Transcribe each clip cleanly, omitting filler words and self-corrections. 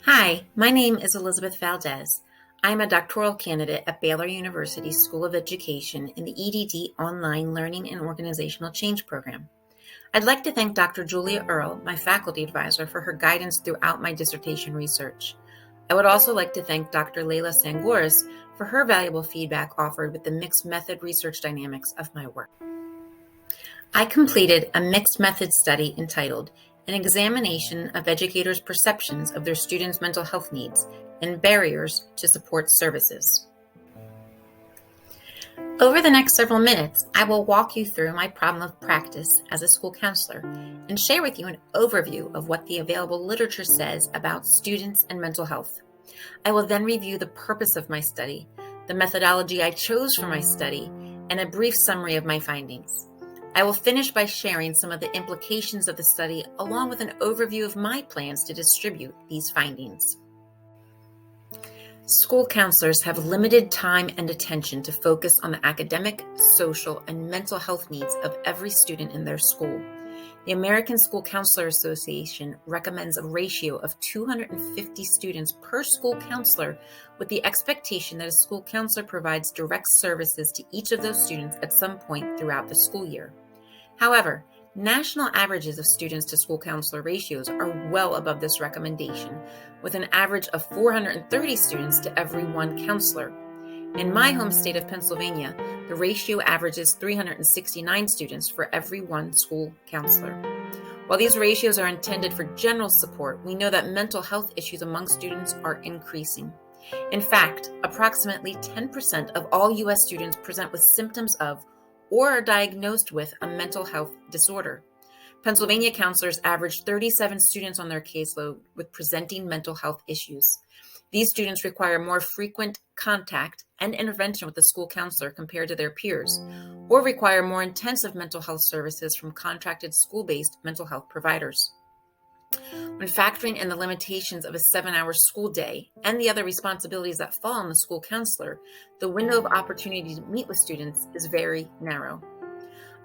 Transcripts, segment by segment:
Hi, my name is Elizabeth Valdez. I am a doctoral candidate at Baylor University School of Education in the EDD Online Learning and Organizational Change Program. I'd like to thank Dr. Julia Earl, my faculty advisor, for her guidance throughout my dissertation research. I would also like to thank Dr. Leila Sangouris for her valuable feedback offered with the mixed method research dynamics of my work. I completed a mixed method study entitled An Examination of Educators' Perceptions of Their Students' Mental Health Needs and Barriers to Support Services. Over the next several minutes, I will walk you through my problem of practice as a school counselor and share with you an overview of what the available literature says about students and mental health. I will then review the purpose of my study, the methodology I chose for my study, and a brief summary of my findings. I will finish by sharing some of the implications of the study along with an overview of my plans to distribute these findings. School counselors have limited time and attention to focus on the academic, social, and mental health needs of every student in their school. The American School Counselor Association recommends a ratio of 250 students per school counselor, with the expectation that a school counselor provides direct services to each of those students at some point throughout the school year. However, national averages of students to school counselor ratios are well above this recommendation, with an average of 430 students to every one counselor. In my home state of Pennsylvania, the ratio averages 369 students for every one school counselor. While these ratios are intended for general support, we know that mental health issues among students are increasing. In fact, approximately 10% of all U.S. students present with symptoms of or are diagnosed with a mental health disorder. Pennsylvania counselors average 37 students on their caseload with presenting mental health issues. These students require more frequent contact and intervention with the school counselor compared to their peers, or require more intensive mental health services from contracted school-based mental health providers. When factoring in the limitations of a 7-hour school day and the other responsibilities that fall on the school counselor, the window of opportunity to meet with students is very narrow.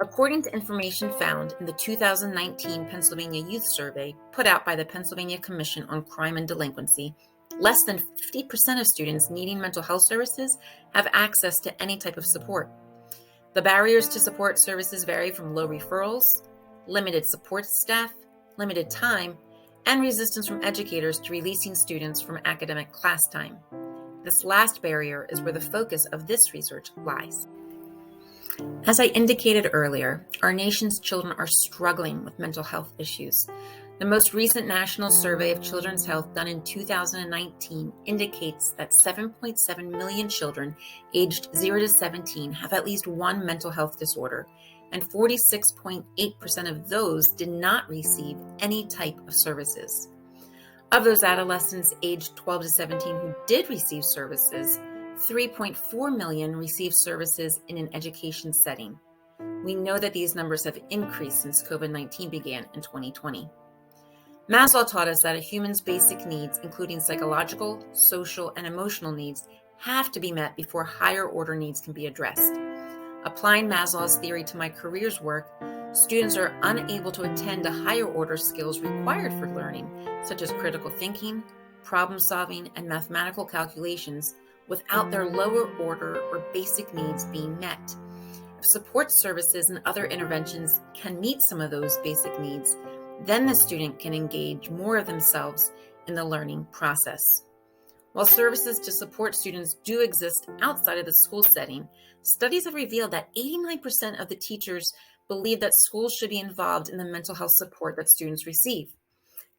According to information found in the 2019 Pennsylvania Youth Survey put out by the Pennsylvania Commission on Crime and Delinquency, less than 50% of students needing mental health services have access to any type of support. The barriers to support services vary from low referrals, limited support staff, limited time, and resistance from educators to releasing students from academic class time. This last barrier is where the focus of this research lies. As I indicated earlier, our nation's children are struggling with mental health issues. The most recent National Survey of Children's Health done in 2019 indicates that 7.7 million children aged 0 to 17 have at least one mental health disorder, and 46.8% of those did not receive any type of services. Of those adolescents aged 12 to 17 who did receive services, 3.4 million received services in an education setting. We know that these numbers have increased since COVID-19 began in 2020. Maslow taught us that a human's basic needs, including psychological, social, and emotional needs, have to be met before higher order needs can be addressed. Applying Maslow's theory to my career's work, students are unable to attend to higher order skills required for learning, such as critical thinking, problem solving, and mathematical calculations, without their lower order or basic needs being met. If support services and other interventions can meet some of those basic needs, then the student can engage more of themselves in the learning process. While services to support students do exist outside of the school setting, studies have revealed that 89% of the teachers believe that schools should be involved in the mental health support that students receive.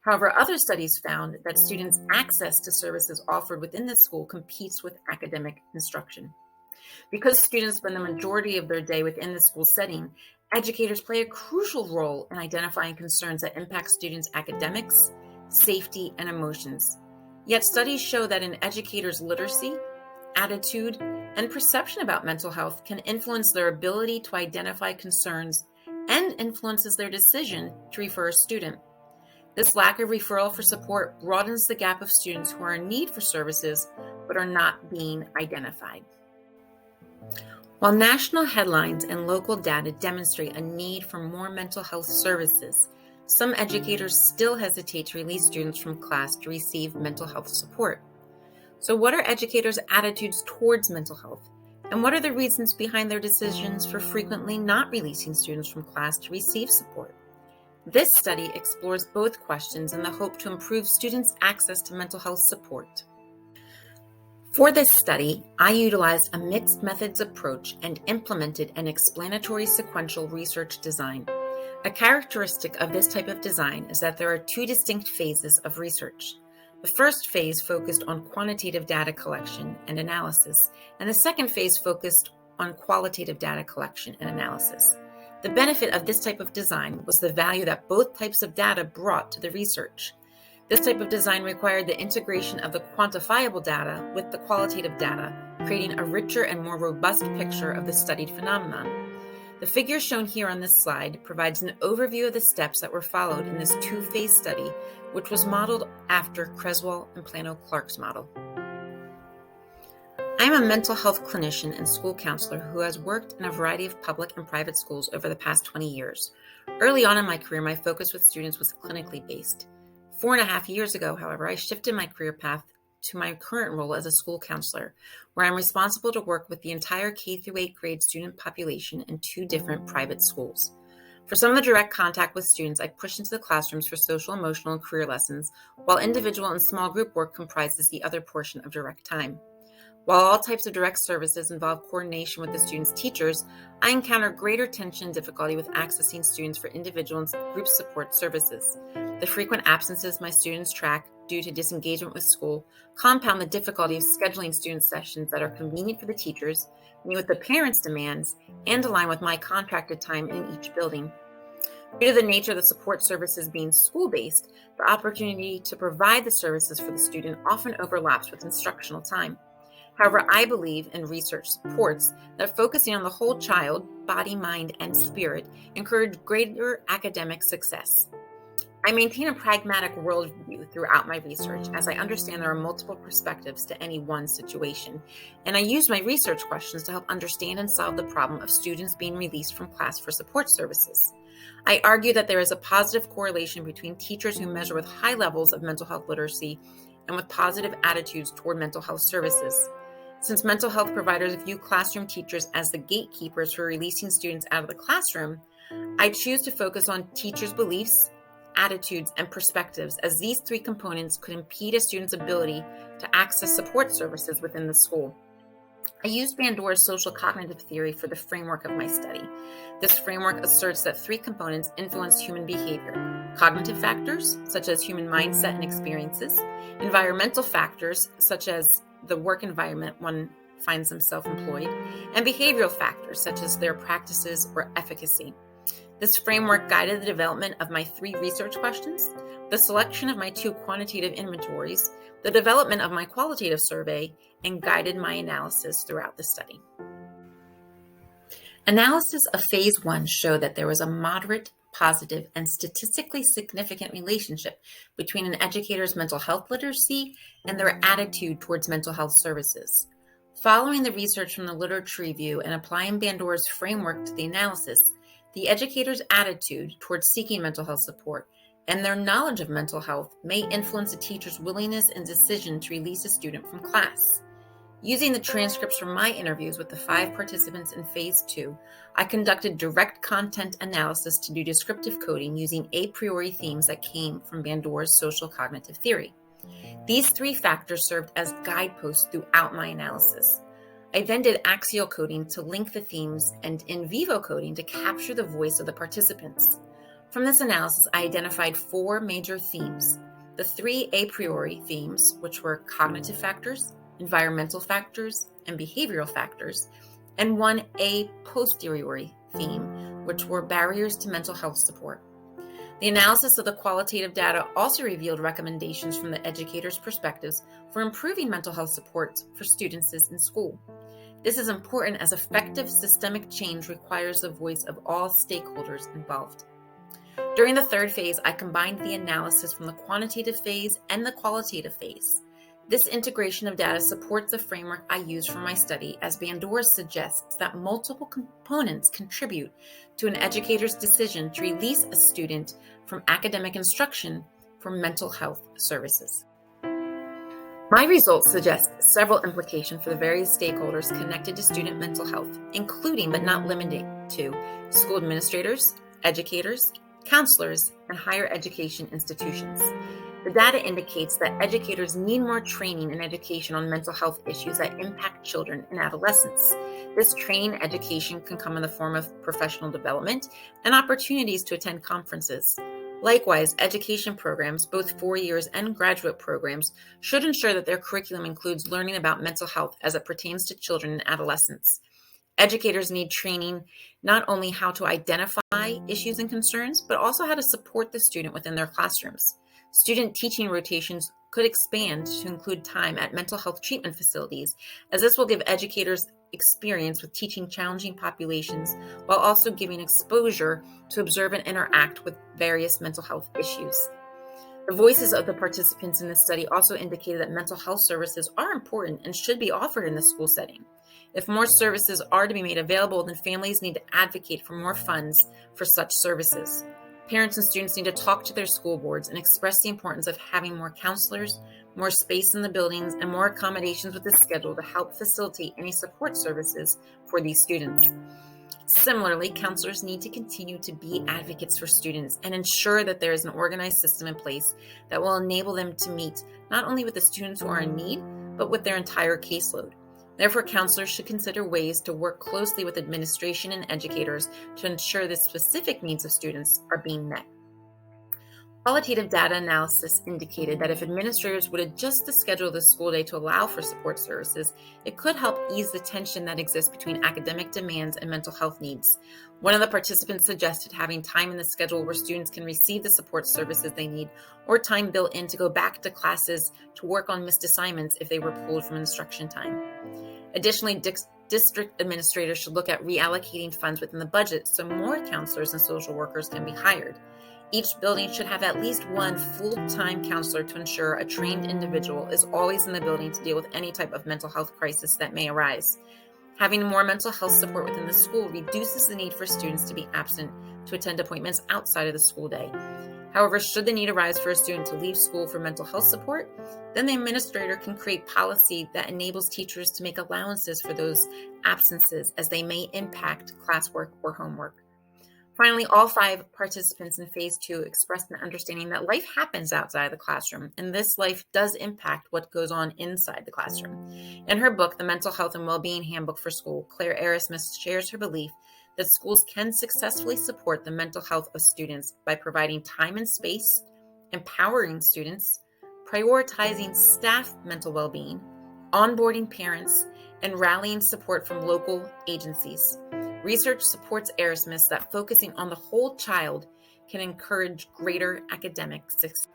However, other studies found that students' access to services offered within the school competes with academic instruction. Because students spend the majority of their day within the school setting, educators play a crucial role in identifying concerns that impact students' academics, safety, and emotions. Yet studies show that an educator's literacy, attitude, and perception about mental health can influence their ability to identify concerns and influences their decision to refer a student. This lack of referral for support broadens the gap of students who are in need for services but are not being identified. While national headlines and local data demonstrate a need for more mental health services, some educators still hesitate to release students from class to receive mental health support. So, what are educators' attitudes towards mental health? And what are the reasons behind their decisions for frequently not releasing students from class to receive support? This study explores both questions in the hope to improve students' access to mental health support. For this study, I utilized a mixed methods approach and implemented an explanatory sequential research design. A characteristic of this type of design is that there are two distinct phases of research. The first phase focused on quantitative data collection and analysis, and the second phase focused on qualitative data collection and analysis. The benefit of this type of design was the value that both types of data brought to the research. This type of design required the integration of the quantifiable data with the qualitative data, creating a richer and more robust picture of the studied phenomenon. The figure shown here on this slide provides an overview of the steps that were followed in this two-phase study, which was modeled after Creswell and Plano-Clark's model. I am a mental health clinician and school counselor who has worked in a variety of public and private schools over the past 20 years. Early on in my career, my focus with students was clinically based. 4.5 years ago, however, I shifted my career path to my current role as a school counselor, where I'm responsible to work with the entire K-8 grade student population in 2 different private schools. For some of the direct contact with students, I push into the classrooms for social, emotional, and career lessons, while individual and small group work comprises the other portion of direct time. While all types of direct services involve coordination with the students' teachers, I encounter greater tension and difficulty with accessing students for individual and group support services. The frequent absences my students track due to disengagement with school compound the difficulty of scheduling student sessions that are convenient for the teachers, meet with the parents' demands, and align with my contracted time in each building. Due to the nature of the support services being school-based, the opportunity to provide the services for the student often overlaps with instructional time. However, I believe, and research supports, that focusing on the whole child, body, mind, and spirit, encourage greater academic success. I maintain a pragmatic worldview throughout my research, as I understand there are multiple perspectives to any one situation, and I use my research questions to help understand and solve the problem of students being released from class for support services. I argue that there is a positive correlation between teachers who measure with high levels of mental health literacy and with positive attitudes toward mental health services. Since mental health providers view classroom teachers as the gatekeepers for releasing students out of the classroom, I choose to focus on teachers' beliefs, attitudes, and perspectives, as these 3 components could impede a student's ability to access support services within the school. I used Bandura's social cognitive theory for the framework of my study. This framework asserts that 3 components influence human behavior: cognitive factors, such as human mindset and experiences; environmental factors, such as the work environment one finds themselves employed; and behavioral factors, such as their practices or efficacy. This framework guided the development of my 3 research questions, the selection of my 2 quantitative inventories, the development of my qualitative survey, and guided my analysis throughout the study. Analysis of Phase 1 showed that there was a moderate, positive, and statistically significant relationship between an educator's mental health literacy and their attitude towards mental health services. Following the research from the literature review and applying Bandura's framework to the analysis, the educator's attitude towards seeking mental health support and their knowledge of mental health may influence a teacher's willingness and decision to release a student from class. Using the transcripts from my interviews with the 5 participants in Phase 2, I conducted direct content analysis to do descriptive coding using a priori themes that came from Bandura's social cognitive theory. These 3 factors served as guideposts throughout my analysis. I then did axial coding to link the themes and in vivo coding to capture the voice of the participants. From this analysis, I identified 4 major themes: the 3 a priori themes, which were cognitive factors, environmental factors, and behavioral factors, and 1 a posteriori theme, which were barriers to mental health support. The analysis of the qualitative data also revealed recommendations from the educator's perspectives for improving mental health support for students in school. This is important as effective systemic change requires the voice of all stakeholders involved. During the 3rd phase, I combined the analysis from the quantitative phase and the qualitative phase. This integration of data supports the framework I use for my study, as Bandura suggests that multiple components contribute to an educator's decision to release a student from academic instruction for mental health services. My results suggest several implications for the various stakeholders connected to student mental health, including but not limited to school administrators, educators, counselors, and higher education institutions. The data indicates that educators need more training and education on mental health issues that impact children and adolescents. This training and education can come in the form of professional development and opportunities to attend conferences. Likewise, education programs, both 4 years and graduate programs, should ensure that their curriculum includes learning about mental health as it pertains to children and adolescents. Educators need training not only how to identify issues and concerns, but also how to support the student within their classrooms. Student teaching rotations could expand to include time at mental health treatment facilities, as this will give educators experience with teaching challenging populations while also giving exposure to observe and interact with various mental health issues. The voices of the participants in this study also indicated that mental health services are important and should be offered in the school setting. If more services are to be made available, then families need to advocate for more funds for such services. Parents and students need to talk to their school boards and express the importance of having more counselors, more space in the buildings, and more accommodations with the schedule to help facilitate any support services for these students. Similarly, counselors need to continue to be advocates for students and ensure that there is an organized system in place that will enable them to meet not only with the students who are in need, but with their entire caseload. Therefore, counselors should consider ways to work closely with administration and educators to ensure the specific needs of students are being met. Qualitative data analysis indicated that if administrators would adjust the schedule of the school day to allow for support services, it could help ease the tension that exists between academic demands and mental health needs. One of the participants suggested having time in the schedule where students can receive the support services they need, or time built in to go back to classes to work on missed assignments if they were pulled from instruction time. Additionally, district administrators should look at reallocating funds within the budget so more counselors and social workers can be hired. Each building should have at least one full-time counselor to ensure a trained individual is always in the building to deal with any type of mental health crisis that may arise. Having more mental health support within the school reduces the need for students to be absent to attend appointments outside of the school day. However, should the need arise for a student to leave school for mental health support, then the administrator can create policy that enables teachers to make allowances for those absences as they may impact classwork or homework. Finally, all 5 participants in Phase 2 expressed an understanding that life happens outside the classroom, and this life does impact what goes on inside the classroom. In her book, The Mental Health and Wellbeing Handbook for School, Claire Erasmus shares her belief that schools can successfully support the mental health of students by providing time and space, empowering students, prioritizing staff mental well-being, onboarding parents, and rallying support from local agencies. Research supports Erasmus that focusing on the whole child can encourage greater academic success.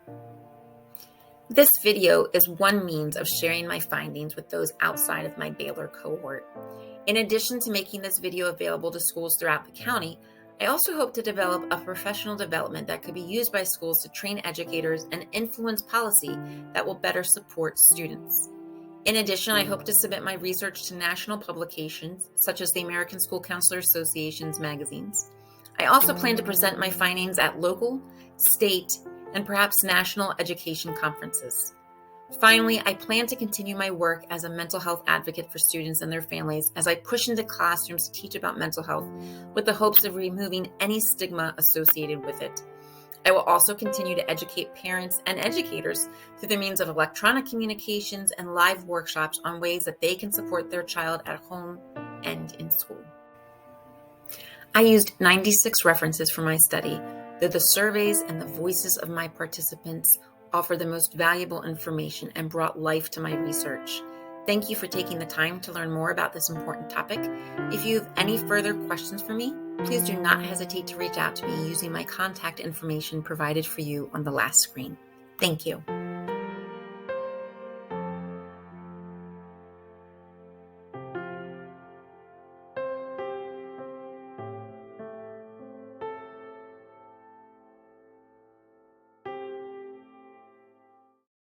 This video is one means of sharing my findings with those outside of my Baylor cohort. In addition to making this video available to schools throughout the county, I also hope to develop a professional development that could be used by schools to train educators and influence policy that will better support students. In addition, I hope to submit my research to national publications, such as the American School Counselor Association's magazines. I also plan to present my findings at local, state, and perhaps national education conferences. Finally, I plan to continue my work as a mental health advocate for students and their families as I push into classrooms to teach about mental health with the hopes of removing any stigma associated with it. I will also continue to educate parents and educators through the means of electronic communications and live workshops on ways that they can support their child at home and in school. I used 96 references for my study, though the surveys and the voices of my participants offer the most valuable information and brought life to my research. Thank you for taking the time to learn more about this important topic. If you have any further questions for me, please do not hesitate to reach out to me using my contact information provided for you on the last screen. Thank you.